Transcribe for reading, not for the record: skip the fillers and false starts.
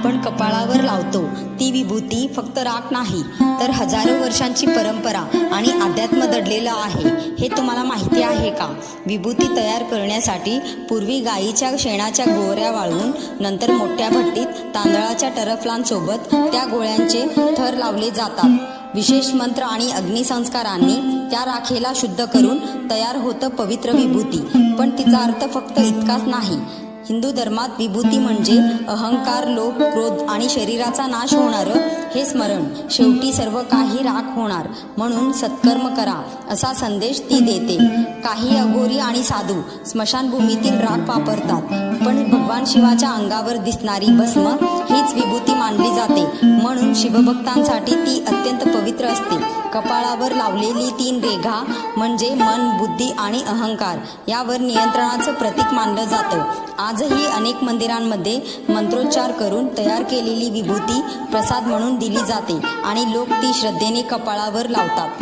आपण कपाळावर लावतो ती विभूती फक्त राख नाही, तर हजारो वर्षांची परंपरा आणि अध्यात्म दडलेलं आहे. हे तुम्हाला माहिती आहे का? विभूती तयार करण्यासाठी पूर्वी गाईच्या शेणाच्या गोवऱ्या वाळवून नंतर मोठ्या भट्टीत तांदळाच्या टरफलांसोबत त्या गोळ्यांचे थर लावले जातात. विशेष मंत्र आणि अग्निसंस्कारांनी त्या राखेला शुद्ध करून तयार होतं पवित्र विभूती. पण तिचा अर्थ फक्त इतकाच नाही. हिंदू धर्मात विभूती म्हणजे अहंकार, लोभ, क्रोध आणि शरीराचा नाश होणारं हे स्मरण. शेवटी सर्व काही राख होणार, म्हणून सत्कर्म करा असा संदेश ती देते. काही अघोरी आणि साधू स्मशानभूमीतील राख वापरतात, पण भगवान शिवाच्या अंगावर दिसणारी भस्म हीच विभूती मानली जाते. म्हणून शिवभक्तांसाठी ती अत्यंत पवित्र असते. कपाळावर लावलेली 3 रेघा म्हणजे मन, बुद्धी आणि अहंकार यावर नियंत्रणाचं प्रतीक मानलं जातं. आजही अनेक मंदिरांमध्ये मंत्रोच्चार करून तयार केलेली विभूती प्रसाद म्हणून दिली जाते आणि लोक ती श्रद्धेने कपाळावर लावतात.